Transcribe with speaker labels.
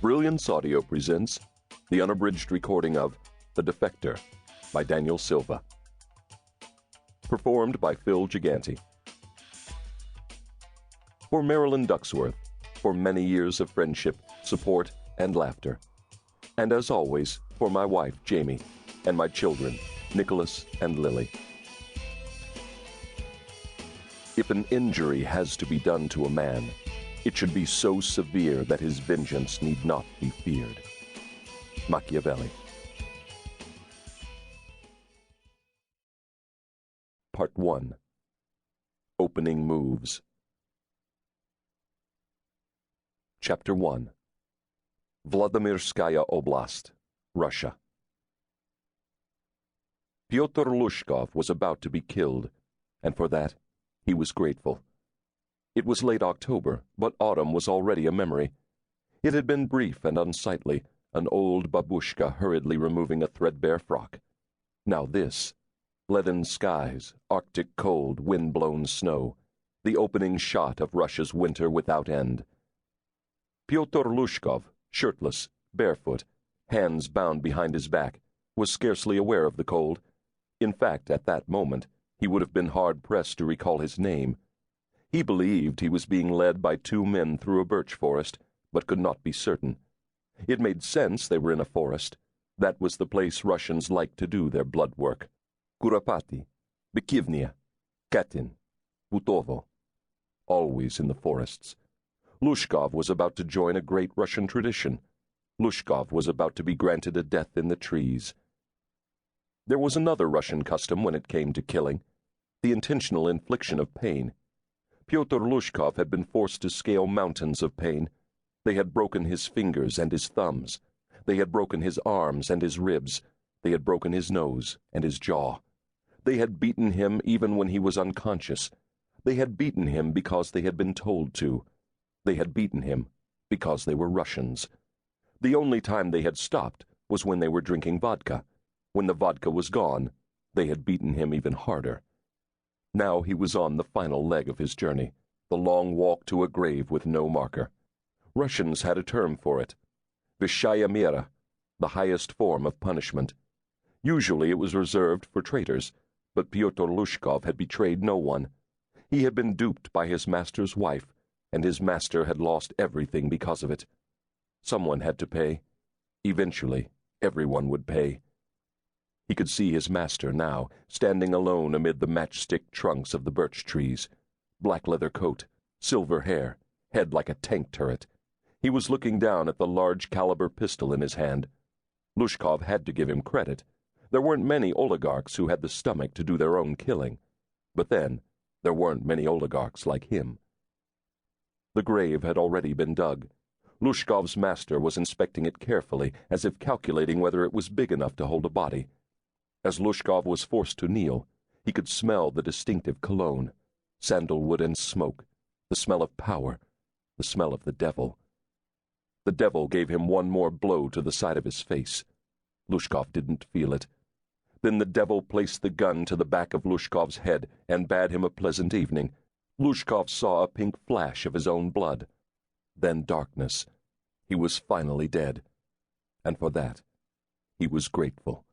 Speaker 1: Brilliance Audio presents the unabridged recording of The Defector by Daniel Silva. Performed by Phil Giganti. For Marilyn Ducksworth, for many years of friendship, support, and laughter. And as always, for my wife, Jamie, and my children, Nicholas and Lily. If an injury has to be done to a man, it should be so severe that his vengeance need not be feared. Machiavelli. Part 1. Opening Moves. Chapter 1. Vladimirskaya Oblast, Russia. Pyotr Lushkov was about to be killed, and for that he was grateful. It was late October, but autumn was already a memory. It had been brief and unsightly, an old babushka hurriedly removing a threadbare frock. Now this, leaden skies, Arctic cold, wind-blown snow, the opening shot of Russia's winter without end. Pyotr Lushkov, shirtless, barefoot, hands bound behind his back, was scarcely aware of the cold. In fact, at that moment, he would have been hard-pressed to recall his name. He believed he was being led by two men through a birch forest, but could not be certain. It made sense they were in a forest. That was the place Russians liked to do their blood work. Kuropati, Bekivnia, Katyn, Butovo. Always in the forests. Lushkov was about to join a great Russian tradition. Lushkov was about to be granted a death in the trees. There was another Russian custom when it came to killing, the intentional infliction of pain. Pyotr Lushkov had been forced to scale mountains of pain. They had broken his fingers and his thumbs. They had broken his arms and his ribs. They had broken his nose and his jaw. They had beaten him even when he was unconscious. They had beaten him because they had been told to. They had beaten him because they were Russians. The only time they had stopped was when they were drinking vodka. When the vodka was gone, they had beaten him even harder. Now he was on the final leg of his journey, the long walk to a grave with no marker. Russians had a term for it, Vysshaya mera, the highest form of punishment. Usually it was reserved for traitors, but Pyotr Lushkov had betrayed no one. He had been duped by his master's wife, and his master had lost everything because of it. Someone had to pay. Eventually, everyone would pay. He could see his master now, standing alone amid the matchstick trunks of the birch trees. Black leather coat, silver hair, head like a tank turret. He was looking down at the large-caliber pistol in his hand. Lushkov had to give him credit. There weren't many oligarchs who had the stomach to do their own killing. But then, there weren't many oligarchs like him. The grave had already been dug. Lushkov's master was inspecting it carefully, as if calculating whether it was big enough to hold a body. As Lushkov was forced to kneel, he could smell the distinctive cologne, sandalwood and smoke, the smell of power, the smell of the devil. The devil gave him one more blow to the side of his face. Lushkov didn't feel it. Then the devil placed the gun to the back of Lushkov's head and bade him a pleasant evening. Lushkov saw a pink flash of his own blood. Then darkness. He was finally dead. And for that, he was grateful.